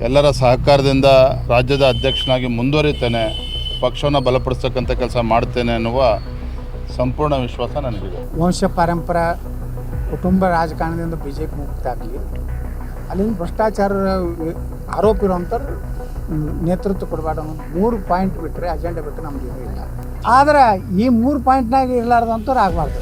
ಎಲ್ಲರ ಸಹಕಾರದಿಂದ ರಾಜ್ಯದ ಅಧ್ಯಕ್ಷನಾಗಿ ಮುಂದುವರಿತೇನೆ, ಪಕ್ಷವನ್ನು ಬಲಪಡಿಸ್ತಕ್ಕಂಥ ಕೆಲಸ ಮಾಡ್ತೇನೆ ಅನ್ನುವ ಸಂಪೂರ್ಣ ವಿಶ್ವಾಸ ನನಗಿದೆ. ವಂಶ ಪಾರಂಪರ ಕುಟುಂಬ ರಾಜಕಾರಣದಿಂದ BJP ಮುಕ್ತ ಆಗಲಿ, ಅಲ್ಲಿಂದ ಭ್ರಷ್ಟಾಚಾರ ಆರೋಪ ಇರೋಂಥವ್ರು ನೇತೃತ್ವ ಕೊಡಬಾರ್ದು ಅನ್ನೋ 3 ಪಾಯಿಂಟ್ ಬಿಟ್ಟರೆ, ಅಜೆಂಡಾ ಬಿಟ್ಟರೆ ನಮ್ದು ಏನೂ ಇಲ್ಲ. ಆದ್ರೆ ಈ 3 ಪಾಯಿಂಟ್ನಾಗ ಇರಲಾರ್ದಂಥವ್ರು ಆಗಬಾರ್ದು.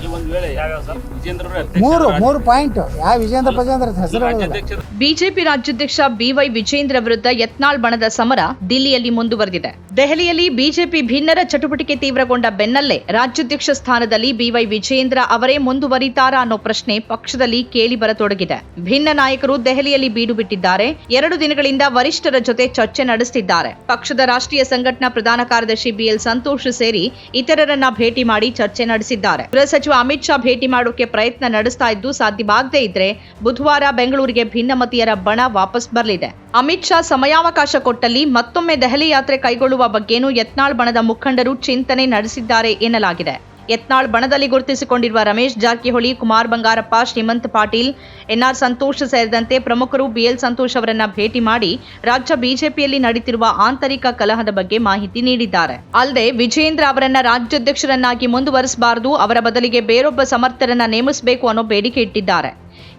ಮೂರು ಪಾಯಿಂಟ್ ಯಾವ ವಿಜೇಂದ್ರ ಹೆಸರು. ಬಿಜೆಪಿ ರಾಜ್ಯಾಧ್ಯಕ್ಷ BY ವಿಜೇಂದ್ರ ವಿರುದ್ಧ ಯತ್ನಾಳ್ ಬಣದ ಸಮರ ದಿಲ್ಲಿಯಲ್ಲಿ ಮುಂದುವರೆದಿದೆ. ದೆಹಲಿಯಲ್ಲಿ ಬಿಜೆಪಿ ಭಿನ್ನರ ಚಟುವಟಿಕೆ ತೀವ್ರಗೊಂಡ ಬೆನ್ನಲ್ಲೇ ರಾಜ್ಯಾಧ್ಯಕ್ಷ ಸ್ಥಾನದಲ್ಲಿ BY ವಿಜೇಂದ್ರ ಅವರೇ ಮುಂದುವರಿತಾರಾ ಅನ್ನೋ ಪ್ರಶ್ನೆ ಪಕ್ಷದಲ್ಲಿ ಕೇಳಿ ಬರತೊಡಗಿದೆ. ಭಿನ್ನ ನಾಯಕರು ದೆಹಲಿಯಲ್ಲಿ ಬೀಡು ಬಿಟ್ಟಿದ್ದಾರೆ. 2 ದಿನಗಳಿಂದ ವರಿಷ್ಠರ ಜೊತೆ ಚರ್ಚೆ ನಡೆಸುತ್ತಿದ್ದಾರೆ. ಪಕ್ಷದ ರಾಷ್ಟ್ರೀಯ ಸಂಘಟನಾ ಪ್ರಧಾನ ಕಾರ್ಯದರ್ಶಿ BL ಸಂತೋಷ್ ಸೇರಿ ಇತರರನ್ನ ಭೇಟಿ ಮಾಡಿ ಚರ್ಚೆ ನಡೆಸಿದ್ದಾರೆ. ಗೃಹ ಸಚಿವ ಅಮಿತ್ ಶಾ ಭೇಟಿ ಮಾಡೋಕೆ ಪ್ರಯತ್ನ ನಡೆಸ್ತಾ ಇದ್ದು, ಸಾಧ್ಯವಾಗದೇ ಇದ್ರೆ ಬುಧವಾರ ಬೆಂಗಳೂರಿಗೆ ಭಿನ್ನಮತೀಯರ ಬಣ ವಾಪಸ್ ಬರಲಿದೆ. ಅಮಿತ್ ಶಾ ಸಮಯಾವಕಾಶ ಕೊಟ್ಟಲ್ಲಿ ಮತ್ತೊಮ್ಮೆ ದೆಹಲಿ ಯಾತ್ರೆ ಕೈಗೊಳ್ಳುವ ಬಗ್ಗೆನೂ ಯತ್ನಾಳ್ ಬಣದ ಮುಖಂಡರು ಚಿಂತನೆ ನಡೆಸಿದ್ದಾರೆ ಎನ್ನಲಾಗಿದೆ. ಯತ್ನಾಳ್ ಬಣದಲ್ಲಿ ಗುರುತಿಸಿಕೊಂಡಿರುವ ರಮೇಶ್ ಜಾರಕಿಹೊಳಿ, ಕುಮಾರ್ ಬಂಗಾರಪ್ಪ, ಶ್ರೀಮಂತ್ ಪಾಟೀಲ್, NR ಸಂತೋಷ್ ಸೇರಿದಂತೆ ಪ್ರಮುಖರು BL ಸಂತೋಷ್ ಅವರನ್ನ ಭೇಟಿ ಮಾಡಿ ರಾಜ್ಯ ಬಿಜೆಪಿಯಲ್ಲಿ ನಡೆಯುತ್ತಿರುವ ಆಂತರಿಕ ಕಲಹದ ಬಗ್ಗೆ ಮಾಹಿತಿ ನೀಡಿದ್ದಾರೆ. ಅಲ್ಲದೆ ವಿಜೇಂದ್ರ ಅವರನ್ನ ರಾಜ್ಯಾಧ್ಯಕ್ಷರನ್ನಾಗಿ ಮುಂದುವರಿಸಬಾರದು, ಅವರ ಬದಲಿಗೆ ಬೇರೊಬ್ಬ ಸಮರ್ಥರನ್ನ ನೇಮಿಸಬೇಕು ಅನ್ನೋ ಬೇಡಿಕೆ ಇಟ್ಟಿದ್ದಾರೆ.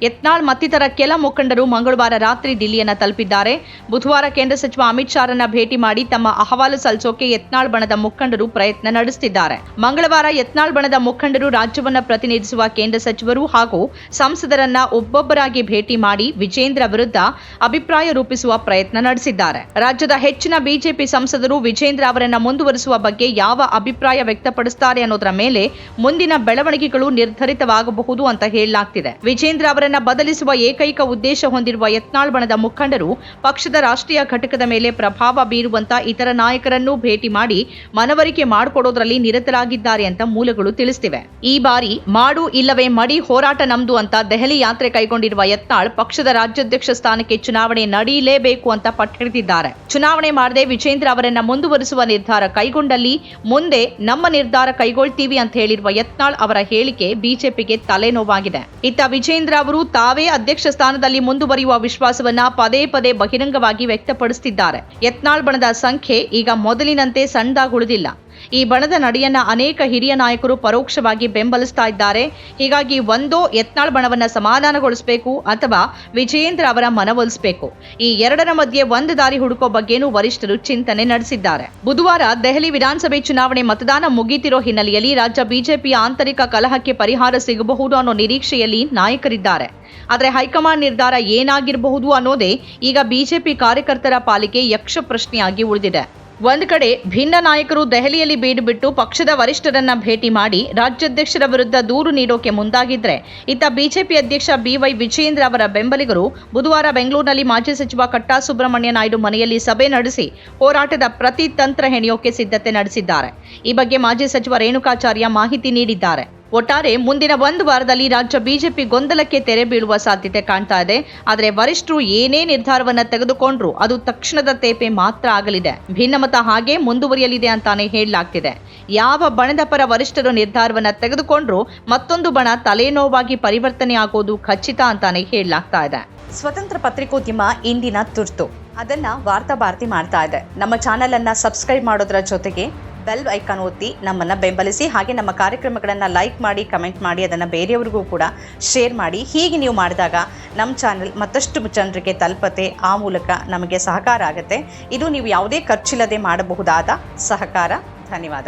ಯತ್ನಾಳ್ ಮತ್ತಿತರ ಕೆಲ ಮುಖಂಡರು ಮಂಗಳವಾರ ರಾತ್ರಿ ದಿಲ್ಲಿಯನ್ನ ತಲುಪಿದ್ದಾರೆ. ಬುಧವಾರ ಕೇಂದ್ರ ಸಚಿವ ಅಮಿತ್ ಶಾರನ್ನ ಭೇಟಿ ಮಾಡಿ ತಮ್ಮ ಅಹವಾಲು ಸಲ್ಲಿಸೋಕೆ ಯತ್ನಾಳ್ ಬಣದ ಮುಖಂಡರು ಪ್ರಯತ್ನ ನಡೆಸುತ್ತಿದ್ದಾರೆ. ಮಂಗಳವಾರ ಯತ್ನಾಳ್ ಬಣದ ಮುಖಂಡರು ರಾಜ್ಯವನ್ನ ಪ್ರತಿನಿಧಿಸುವ ಕೇಂದ್ರ ಸಚಿವರು ಹಾಗೂ ಸಂಸದರನ್ನ ಒಬ್ಬೊಬ್ಬರಾಗಿ ಭೇಟಿ ಮಾಡಿ ವಿಜೇಂದ್ರ ವಿರುದ್ಧ ಅಭಿಪ್ರಾಯ ರೂಪಿಸುವ ಪ್ರಯತ್ನ ನಡೆಸಿದ್ದಾರೆ. ರಾಜ್ಯದ ಹೆಚ್ಚಿನ ಬಿಜೆಪಿ ಸಂಸದರು ವಿಜೇಂದ್ರ ಅವರನ್ನ ಮುಂದುವರಿಸುವ ಬಗ್ಗೆ ಯಾವ ಅಭಿಪ್ರಾಯ ವ್ಯಕ್ತಪಡಿಸುತ್ತಾರೆ ಅನ್ನೋದರ ಮೇಲೆ ಮುಂದಿನ ಬೆಳವಣಿಗೆಗಳು ನಿರ್ಧರಿತವಾಗಬಹುದು ಅಂತ ಹೇಳಲಾಗ್ತಿದೆ. ವಿಜೇಂದ್ರ ಅವರನ್ನ ಬದಲಿಸುವ ಏಕೈಕ ಉದ್ದೇಶ ಹೊಂದಿರುವ ಯತ್ನಾಳ್ ಬಣದ ಮುಖಂಡರು ಪಕ್ಷದ ರಾಷ್ಟ್ರೀಯ ಘಟಕದ ಮೇಲೆ ಪ್ರಭಾವ ಬೀರುವಂತ ಇತರ ನಾಯಕರನ್ನು ಭೇಟಿ ಮಾಡಿ ಮನವರಿಕೆ ಮಾಡಿಕೊಡೋದ್ರಲ್ಲಿ ನಿರತರಾಗಿದ್ದಾರೆ ಅಂತ ಮೂಲಗಳು ತಿಳಿಸಿವೆ. ಈ ಬಾರಿ ಮಾಡು ಇಲ್ಲವೇ ಮಡಿ ಹೋರಾಟ ನಮ್ದು ಅಂತ ದೆಹಲಿ ಯಾತ್ರೆ ಕೈಗೊಂಡಿರುವ ಯತ್ನಾಳ್ ಪಕ್ಷದ ರಾಜ್ಯಾಧ್ಯಕ್ಷ ಸ್ಥಾನಕ್ಕೆ ಚುನಾವಣೆ ನಡೆಯಲೇಬೇಕು ಅಂತ ಪಟ್ಟಿಡಿದಿದ್ದಾರೆ. ಚುನಾವಣೆ ಮಾಡದೆ ವಿಜೇಂದ್ರ ಅವರನ್ನ ಮುಂದುವರಿಸುವ ನಿರ್ಧಾರ ಕೈಗೊಂಡಲ್ಲಿ ಮುಂದೆ ನಮ್ಮ ನಿರ್ಧಾರ ಕೈಗೊಳ್ತೀವಿ ಅಂತ ಹೇಳಿರುವ ಯತ್ನಾಳ್ ಅವರ ಹೇಳಿಕೆ ಬಿಜೆಪಿಗೆ ತಲೆನೋವಾಗಿದೆ. ಇತ್ತ ವಿಜೇಂದ್ರ ಅವರು ತಾವೇ ಅಧ್ಯಕ್ಷ ಸ್ಥಾನದಲ್ಲಿ ಮುಂದುವರಿಯುವ ವಿಶ್ವಾಸವನ್ನ ಪದೇ ಪದೇ ಬಹಿರಂಗವಾಗಿ ವ್ಯಕ್ತಪಡಿಸುತ್ತಿದ್ದಾರೆ. ಯತ್ನಾಳ್ ಬಣದ ಸಂಖ್ಯೆ ಈಗ ಮೊದಲಿನಂತೆ ಸಣ್ಣದಾಗುವುದಿಲ್ಲ. ಈ ಬಣದ ನಡೆಯನ್ನ ಅನೇಕ ಹಿರಿಯ ನಾಯಕರು ಪರೋಕ್ಷವಾಗಿ ಬೆಂಬಲಿಸ್ತಾ ಇದ್ದಾರೆ. ಹೀಗಾಗಿ ಒಂದೋ ಯತ್ನಾಳ್ ಬಣವನ್ನ ಸಮಾಧಾನಗೊಳಿಸಬೇಕು ಅಥವಾ ವಿಜಯೇಂದ್ರ ಅವರ ಮನವೊಲಿಸಬೇಕು. ಈ ಎರಡರ ಮಧ್ಯೆ ಒಂದು ದಾರಿ ಹುಡುಕೋ ಬಗ್ಗೆನೂ ವರಿಷ್ಠರು ಚಿಂತನೆ ನಡೆಸಿದ್ದಾರೆ. ಬುಧವಾರ ದೆಹಲಿ ವಿಧಾನಸಭೆ ಚುನಾವಣೆ ಮತದಾನ ಮುಗಿತಿರೋ ಹಿನ್ನೆಲೆಯಲ್ಲಿ ರಾಜ್ಯ ಬಿಜೆಪಿಯ ಆಂತರಿಕ ಕಲಹಕ್ಕೆ ಪರಿಹಾರ ಸಿಗಬಹುದು ಅನ್ನೋ ನಿರೀಕ್ಷೆಯಲ್ಲಿ ನಾಯಕರಿದ್ದಾರೆ. ಆದರೆ ಹೈಕಮಾಂಡ್ ನಿರ್ಧಾರ ಏನಾಗಿರಬಹುದು ಅನ್ನೋದೇ ಈಗ ಬಿಜೆಪಿ ಕಾರ್ಯಕರ್ತರ ಪಾಲಿಗೆ ಯಕ್ಷ ಪ್ರಶ್ನೆಯಾಗಿ ಉಳಿದಿದೆ. ಒಂದು ಕಡೆ ಭಿನ್ನ ನಾಯಕರು ದೆಹಲಿಯಲ್ಲಿ ಬೀಡು ಬಿಟ್ಟು ಪಕ್ಷದ ವರಿಷ್ಠರನ್ನ ಭೇಟಿ ಮಾಡಿ ರಾಜ್ಯಾಧ್ಯಕ್ಷರ ವಿರುದ್ಧ ದೂರು ನೀಡೋಕೆ ಮುಂದಾಗಿದ್ರೆ, ಇತ್ತ ಬಿಜೆಪಿ ಅಧ್ಯಕ್ಷ BY ವಿಜೇಂದ್ರ ಅವರ ಬೆಂಬಲಿಗರು ಬುಧವಾರ ಬೆಂಗಳೂರಿನಲ್ಲಿ ಮಾಜಿ ಸಚಿವ ಕಟ್ಟಾ ಸುಬ್ರಹ್ಮಣ್ಯ ನಾಯ್ಡು ಮನೆಯಲ್ಲಿ ಸಭೆ ನಡೆಸಿ ಹೋರಾಟದ ಪ್ರತಿ ತಂತ್ರ ಹೆಣೆಯೋಕೆ ಸಿದ್ಧತೆ ನಡೆಸಿದ್ದಾರೆ. ಈ ಬಗ್ಗೆ ಮಾಜಿ ಸಚಿವ ರೇಣುಕಾಚಾರ್ಯ ಮಾಹಿತಿ ನೀಡಿದ್ದಾರೆ. ಒಟ್ಟಾರೆ ಮುಂದಿನ 1 ವಾರದಲ್ಲಿ ರಾಜ್ಯ ಬಿಜೆಪಿ ಗೊಂದಲಕ್ಕೆ ತೆರೆ ಬೀಳುವ ಸಾಧ್ಯತೆ ಕಾಣ್ತಾ ಇದೆ. ಆದರೆ ವರಿಷ್ಠರು ಏನೇ ನಿರ್ಧಾರವನ್ನ ತೆಗೆದುಕೊಂಡ್ರು ಅದು ತಕ್ಷಣದ ತೇಪೆ ಮಾತ್ರ ಆಗಲಿದೆ. ಭಿನ್ನಮತ ಹಾಗೆ ಮುಂದುವರಿಯಲಿದೆ ಅಂತಾನೆ ಹೇಳಲಾಗ್ತಿದೆ. ಯಾವ ಬಣದ ಪರ ವರಿಷ್ಠರು ನಿರ್ಧಾರವನ್ನ ತೆಗೆದುಕೊಂಡ್ರು ಮತ್ತೊಂದು ಬಣ ತಲೆನೋವಾಗಿ ಪರಿವರ್ತನೆ ಆಗೋದು ಖಚಿತ ಅಂತಾನೆ ಹೇಳಲಾಗ್ತಾ ಇದೆ. ಸ್ವತಂತ್ರ ಪತ್ರಿಕೋದ್ಯಮ ಇಂದಿನ ತುರ್ತು, ಅದನ್ನ ವಾರ್ತಾ ಭಾರತಿ ಮಾಡ್ತಾ ಇದೆ. ನಮ್ಮ ಚಾನೆಲ್ ಅನ್ನ ಸಬ್ಸ್ಕ್ರೈಬ್ ಮಾಡೋದ್ರ ಜೊತೆಗೆ ಬೆಲ್ ಐಕಾನ್ ಒತ್ತಿ ನಮ್ಮನ್ನು ಬೆಂಬಲಿಸಿ. ಹಾಗೆ ನಮ್ಮ ಕಾರ್ಯಕ್ರಮಗಳನ್ನು ಲೈಕ್ ಮಾಡಿ, ಕಮೆಂಟ್ ಮಾಡಿ, ಅದನ್ನು ಬೇರೆಯವರಿಗೂ ಕೂಡ ಶೇರ್ ಮಾಡಿ. ಹೀಗೆ ನೀವು ಮಾಡಿದಾಗ ನಮ್ಮ ಚಾನೆಲ್ ಮತ್ತಷ್ಟು ಜನರಿಗೆ ತಲುಪತ್ತೆ. ಆ ಮೂಲಕ ನಮಗೆ ಸಹಕಾರ ಆಗುತ್ತೆ. ಇದು ನೀವು ಯಾವುದೇ ಖರ್ಚಿಲ್ಲದೆ ಮಾಡಬಹುದಾದ ಸಹಕಾರ. ಧನ್ಯವಾದ.